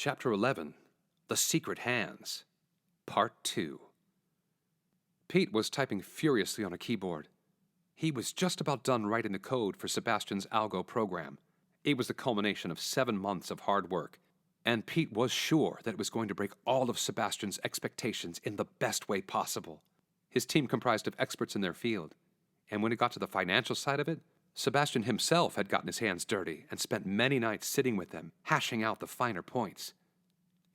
Chapter 11, The Secret Hands, Part 2. Pete was typing furiously on a keyboard. He was just about done writing the code for Sebastian's algo program. It was the culmination of 7 months of hard work, and Pete was sure that it was going to break all of Sebastian's expectations in the best way possible. His team comprised of experts in their field, and when it got to the financial side of it, Sebastian himself had gotten his hands dirty and spent many nights sitting with them, hashing out the finer points.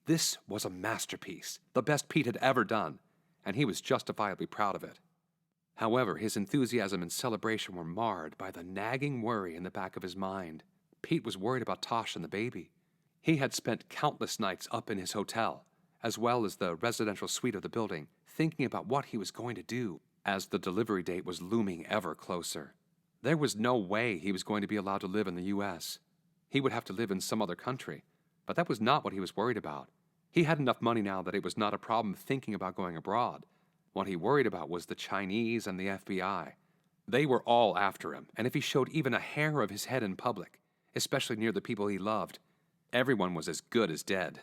This was a masterpiece, the best Pete had ever done, and he was justifiably proud of it. However, his enthusiasm and celebration were marred by the nagging worry in the back of his mind. Pete was worried about Tosh and the baby. He had spent countless nights up in his hotel, as well as the residential suite of the building, thinking about what he was going to do as the delivery date was looming ever closer. There was no way he was going to be allowed to live in the U.S. He would have to live in some other country, but that was not what he was worried about. He had enough money now that it was not a problem thinking about going abroad. What he worried about was the Chinese and the FBI. They were all after him, and if he showed even a hair of his head in public, especially near the people he loved, everyone was as good as dead.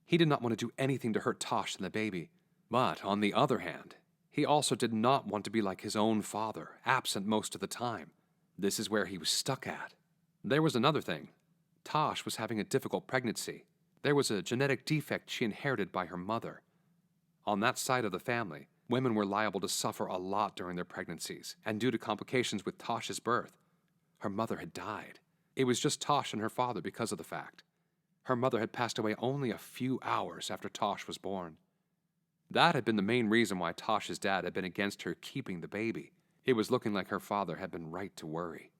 He did not want to do anything to hurt Tosh and the baby, but on the other hand, he also did not want to be like his own father, absent most of the time. This is where he was stuck at. There was another thing. Tosh was having a difficult pregnancy. There was a genetic defect she inherited by her mother. On that side of the family, women were liable to suffer a lot during their pregnancies, and due to complications with Tosh's birth, her mother had died. It was just Tosh and her father because of the fact. Her mother had passed away only a few hours after Tosh was born. That had been the main reason why Tosh's dad had been against her keeping the baby. It was looking like her father had been right to worry.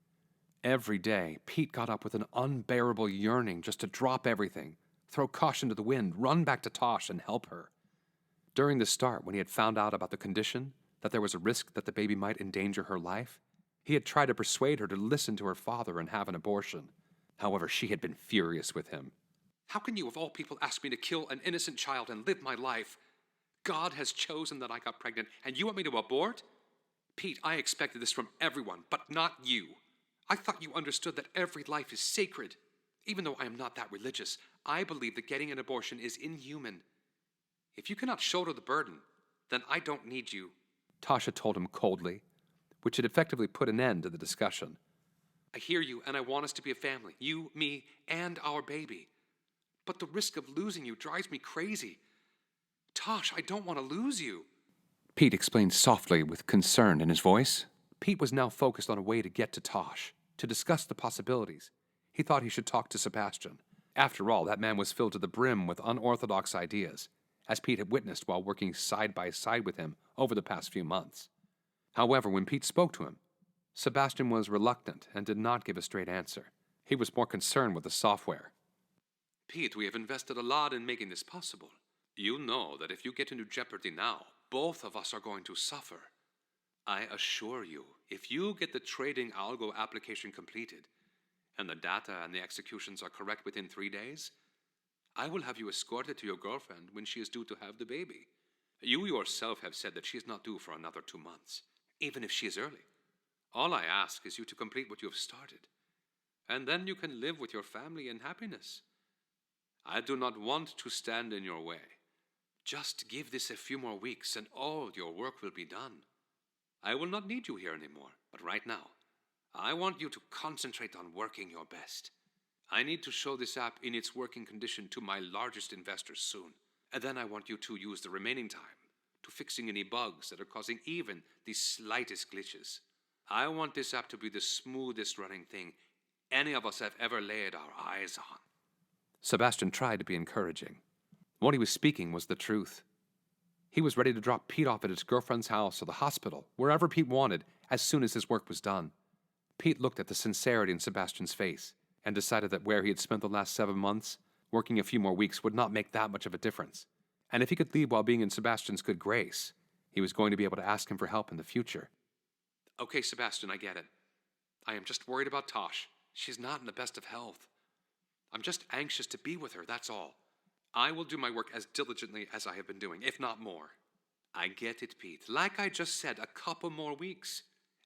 Every day, Pete got up with an unbearable yearning just to drop everything, throw caution to the wind, run back to Tosh and help her. During the start, when he had found out about the condition, that there was a risk that the baby might endanger her life, he had tried to persuade her to listen to her father and have an abortion. However, she had been furious with him. "How can you, of all people, ask me to kill an innocent child and live my life? God has chosen that I got pregnant, and you want me to abort? Pete, I expected this from everyone, but not you. I thought you understood that every life is sacred. Even though I am not that religious, I believe that getting an abortion is inhuman. If you cannot shoulder the burden, then I don't need you," Tasha told him coldly, which had effectively put an end to the discussion. "I hear you, and I want us to be a family, you, me, and our baby. But the risk of losing you drives me crazy. Tosh, I don't want to lose you," Pete explained softly with concern in his voice. Pete was now focused on a way to get to Tosh, to discuss the possibilities. He thought he should talk to Sebastian. After all, that man was filled to the brim with unorthodox ideas, as Pete had witnessed while working side by side with him over the past few months. However, when Pete spoke to him, Sebastian was reluctant and did not give a straight answer. He was more concerned with the software. "Pete, we have invested a lot in making this possible. You know that if you get into jeopardy now, both of us are going to suffer. I assure you, if you get the trading algo application completed, and the data and the executions are correct within 3 days, I will have you escorted to your girlfriend when she is due to have the baby. You yourself have said that she is not due for another 2 months, even if she is early. All I ask is you to complete what you have started, and then you can live with your family in happiness. I do not want to stand in your way. Just give this a few more weeks and all your work will be done. I will not need you here anymore, but right now, I want you to concentrate on working your best. I need to show this app in its working condition to my largest investors soon, and then I want you to use the remaining time to fixing any bugs that are causing even the slightest glitches. I want this app to be the smoothest running thing any of us have ever laid our eyes on." Sebastian tried to be encouraging. What he was speaking was the truth. He was ready to drop Pete off at his girlfriend's house or the hospital, wherever Pete wanted, as soon as his work was done. Pete looked at the sincerity in Sebastian's face and decided that where he had spent the last 7 months, working a few more weeks would not make that much of a difference. And if he could leave while being in Sebastian's good grace, he was going to be able to ask him for help in the future. "Okay, Sebastian, I get it. I am just worried about Tosh. She's not in the best of health. I'm just anxious to be with her, that's all. I will do my work as diligently as I have been doing, if not more." "I get it, Pete. Like I just said, a couple more weeks.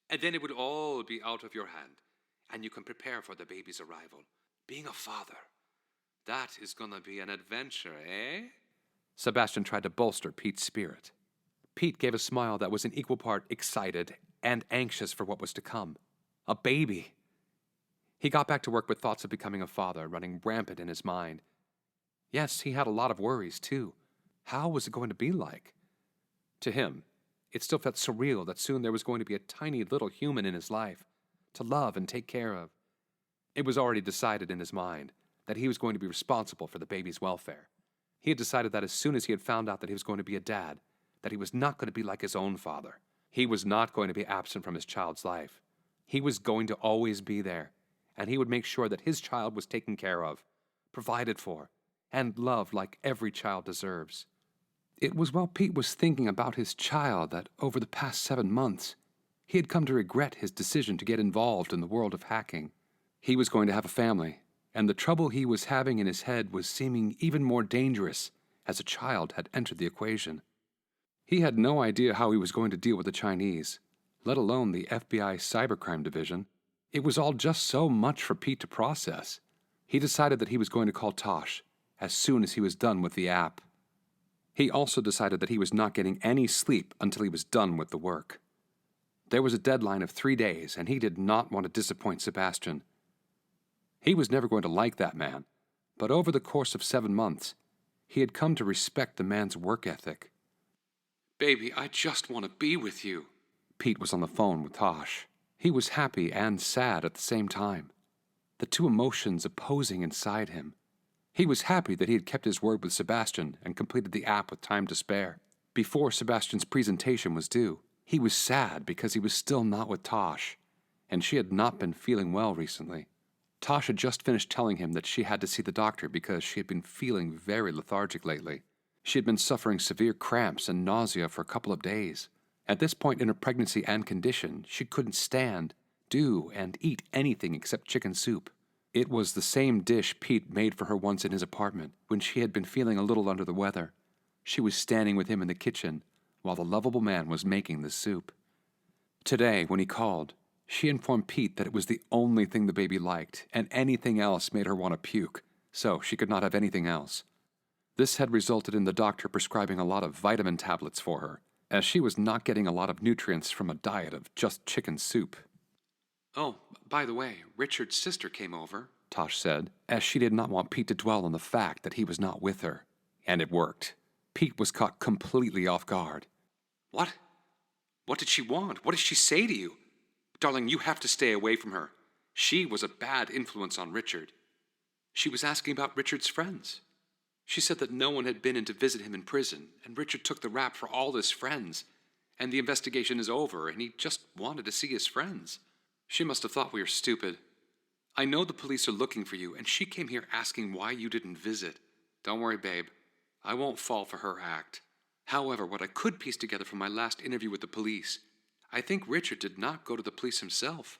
And then it would all be out of your hand, and you can prepare for the baby's arrival. Being a father, That is gonna be an adventure, eh? Sebastian tried to bolster Pete's spirit. Pete gave a smile that was in equal part excited and anxious for what was to come. A baby! He got back to work with thoughts of becoming a father running rampant in his mind. Yes, he had a lot of worries, too. How was it going to be like? To him, it still felt surreal that soon there was going to be a tiny little human in his life to love and take care of. It was already decided in his mind that he was going to be responsible for the baby's welfare. He had decided that as soon as he had found out that he was going to be a dad, that he was not going to be like his own father. He was not going to be absent from his child's life. He was going to always be there, and he would make sure that his child was taken care of, provided for, and loved like every child deserves. It was while Pete was thinking about his child that over the past 7 months, he had come to regret his decision to get involved in the world of hacking. He was going to have a family, and the trouble he was having in his head was seeming even more dangerous as a child had entered the equation. He had no idea how he was going to deal with the Chinese, let alone the FBI cybercrime division. It was all just so much for Pete to process. He decided that he was going to call Tosh as soon as he was done with the app. He also decided that he was not getting any sleep until he was done with the work. There was a deadline of 3 days, and he did not want to disappoint Sebastian. He was never going to like that man, but over the course of 7 months, he had come to respect the man's work ethic. "Baby, I just want to be with you." Pete was on the phone with Tosh. He was happy and sad at the same time, the two emotions opposing inside him. He was happy that he had kept his word with Sebastian and completed the app with time to spare. Before Sebastian's presentation was due, he was sad because he was still not with Tosh, and she had not been feeling well recently. Tosh had just finished telling him that she had to see the doctor because she had been feeling very lethargic lately. She had been suffering severe cramps and nausea for a couple of days. At this point in her pregnancy and condition, she couldn't stand, do, and eat anything except chicken soup. It was the same dish Pete made for her once in his apartment when she had been feeling a little under the weather. She was standing with him in the kitchen while the lovable man was making the soup. Today, when he called, she informed Pete that it was the only thing the baby liked, and anything else made her want to puke, so she could not have anything else. This had resulted in the doctor prescribing a lot of vitamin tablets for her, as she was not getting a lot of nutrients from a diet of just chicken soup. "Oh, by the way, Richard's sister came over," Tosh said, as she did not want Pete to dwell on the fact that he was not with her. And it worked. Pete was caught completely off guard. "What? What did she want? What did she say to you? Darling, you have to stay away from her. She was a bad influence on Richard. She was asking about Richard's friends. She said that no one had been in to visit him in prison, and Richard took the rap for all his friends, and the investigation is over, and he just wanted to see his friends. She must have thought we were stupid. I know the police are looking for you, and she came here asking why you didn't visit. Don't worry, babe. I won't fall for her act. However, what I could piece together from my last interview with the police, I think Richard did not go to the police himself.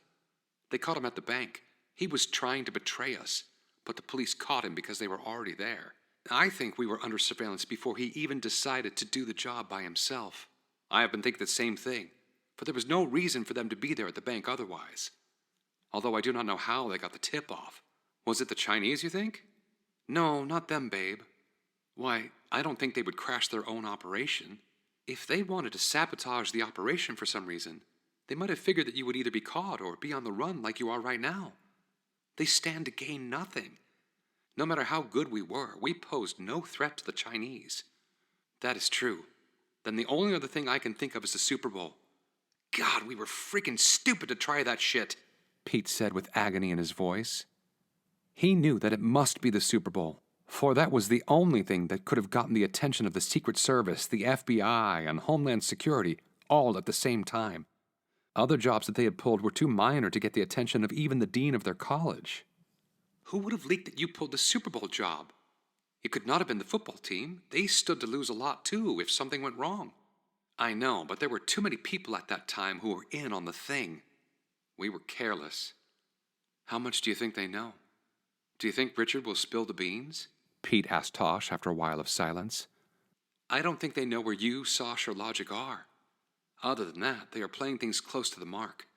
They caught him at the bank. He was trying to betray us, but the police caught him because they were already there. I think we were under surveillance before he even decided to do the job by himself. I have been thinking the same thing, for there was no reason for them to be there at the bank otherwise. Although I do not know how they got the tip off. Was it the Chinese, you think? No, not them, babe. Why, I don't think they would crash their own operation. If they wanted to sabotage the operation for some reason, they might have figured that you would either be caught or be on the run like you are right now. They stand to gain nothing. No matter how good we were, we posed no threat to the Chinese. That is true. Then the only other thing I can think of is the Super Bowl. God, we were freaking stupid to try that shit, Pete said with agony in his voice. He knew that it must be the Super Bowl, for that was the only thing that could have gotten the attention of the Secret Service, the FBI, and Homeland Security all at the same time. Other jobs that they had pulled were too minor to get the attention of even the dean of their college. Who would have leaked that you pulled the Super Bowl job? It could not have been the football team. They stood to lose a lot too if something went wrong. I know, but there were too many people at that time who were in on the thing. We were careless. How much do you think they know? Do you think Richard will spill the beans? Pete asked Tosh after a while of silence. I don't think they know where you, Sosh, or Logic are. Other than that, they are playing things close to the mark.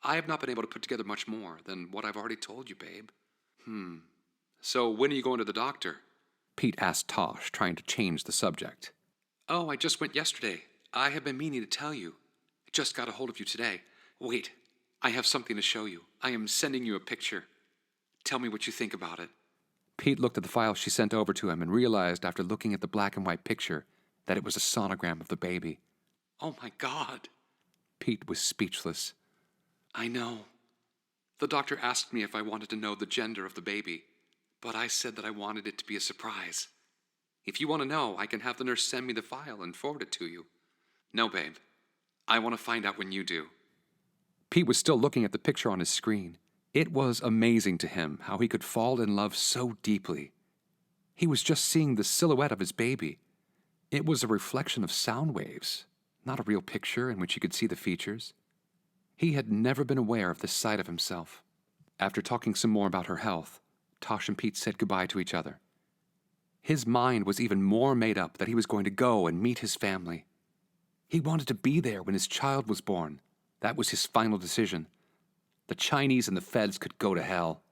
I have not been able to put together much more than what I've already told you, babe. So when are you going to the doctor? Pete asked Tosh, trying to change the subject. Oh, I just went yesterday. I have been meaning to tell you. I just got a hold of you today. Wait, I have something to show you. I am sending you a picture. Tell me what you think about it. Pete looked at the file she sent over to him and realized after looking at the black and white picture that it was a sonogram of the baby. Oh my God. Pete was speechless. I know. The doctor asked me if I wanted to know the gender of the baby, but I said that I wanted it to be a surprise. If you want to know, I can have the nurse send me the file and forward it to you. No, babe. I want to find out when you do. Pete was still looking at the picture on his screen. It was amazing to him how he could fall in love so deeply. He was just seeing the silhouette of his baby. It was a reflection of sound waves, not a real picture in which he could see the features. He had never been aware of this side of himself. After talking some more about her health, Tosh and Pete said goodbye to each other. His mind was even more made up that he was going to go and meet his family. He wanted to be there when his child was born. That was his final decision. The Chinese and the feds could go to hell.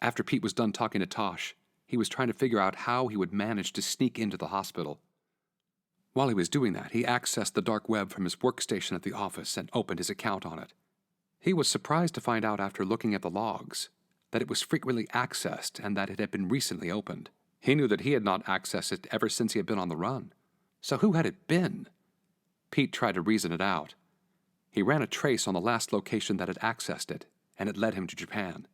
After Pete was done talking to Tosh, he was trying to figure out how he would manage to sneak into the hospital. While he was doing that, he accessed the dark web from his workstation at the office and opened his account on it. He was surprised to find out after looking at the logs that it was frequently accessed and that it had been recently opened. He knew that he had not accessed it ever since he had been on the run. So who had it been? Pete tried to reason it out. He ran a trace on the last location that had accessed it, and it led him to Japan.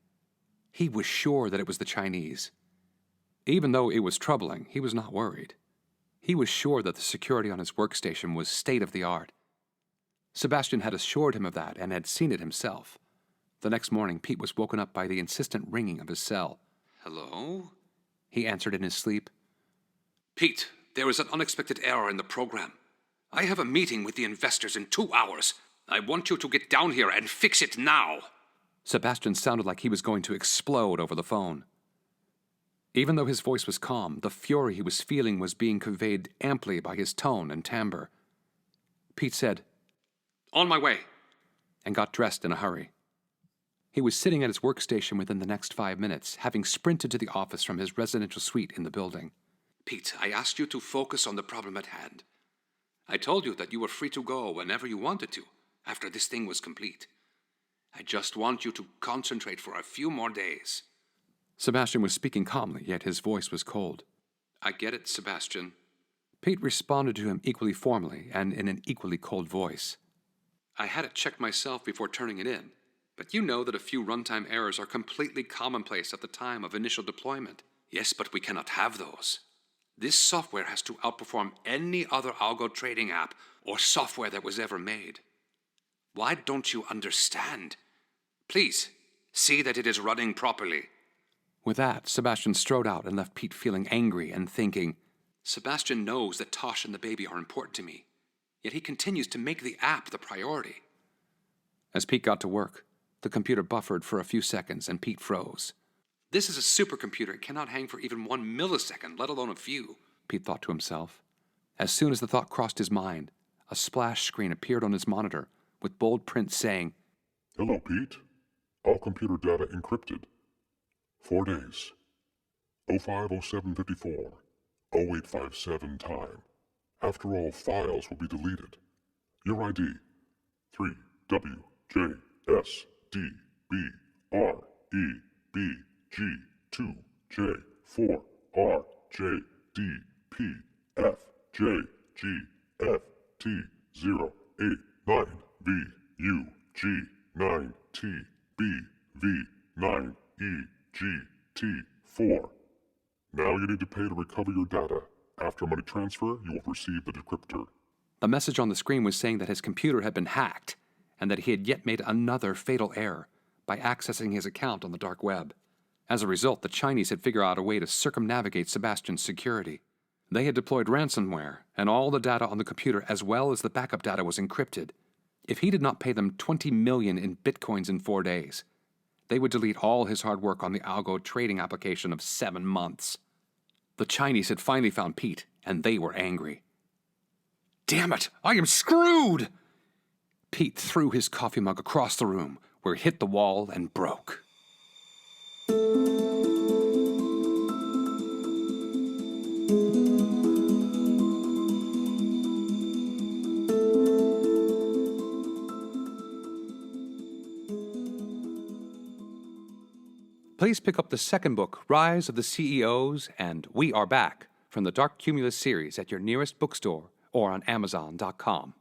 He was sure that it was the Chinese. Even though it was troubling, he was not worried. He was sure that the security on his workstation was state-of-the-art. Sebastian had assured him of that and had seen it himself. The next morning, Pete was woken up by the insistent ringing of his cell. Hello? He answered in his sleep. Pete, there is an unexpected error in the program. I have a meeting with the investors in 2 hours. I want you to get down here and fix it now. Sebastian sounded like he was going to explode over the phone. Even though his voice was calm, the fury he was feeling was being conveyed amply by his tone and timbre. Pete said, On my way, and got dressed in a hurry. He was sitting at his workstation within the next 5 minutes, having sprinted to the office from his residential suite in the building. Pete, I asked you to focus on the problem at hand. I told you that you were free to go whenever you wanted to, after this thing was complete. I just want you to concentrate for a few more days. Sebastian was speaking calmly, yet his voice was cold. I get it, Sebastian. Pete responded to him equally formally and in an equally cold voice. I had it checked myself before turning it in, but you know that a few runtime errors are completely commonplace at the time of initial deployment. Yes, but we cannot have those. This software has to outperform any other algo trading app or software that was ever made. Why don't you understand? Please, see that it is running properly. With that, Sebastian strode out and left Pete feeling angry and thinking, Sebastian knows that Tosh and the baby are important to me, yet he continues to make the app the priority. As Pete got to work, the computer buffered for a few seconds and Pete froze. This is a supercomputer. It cannot hang for even 1 millisecond, let alone a few, Pete thought to himself. As soon as the thought crossed his mind, a splash screen appeared on his monitor with bold print saying, Hello, Pete. All computer data encrypted. 4 days. 050754. 0857 time. After all, files will be deleted. Your ID. 3WJSD9TBREGG2JFORRJDPFJG9TBV9EGT4. Now you need to pay to recover your data. After money transfer, you will receive the decryptor. The message on the screen was saying that his computer had been hacked and that he had yet made another fatal error by accessing his account on the dark web. As a result, the Chinese had figured out a way to circumnavigate Sebastian's security. They had deployed ransomware, and all the data on the computer as well as the backup data was encrypted. If he did not pay them 20 million in bitcoins in 4 days, they would delete all his hard work on the algo trading application of 7 months. The Chinese had finally found Pete, and they were angry. Damn it! I am screwed! Pete threw his coffee mug across the room, where it hit the wall and broke. Please pick up the second book, Rise of the CEOs and We Are Back, from the Dark Cumulus series at your nearest bookstore or on Amazon.com.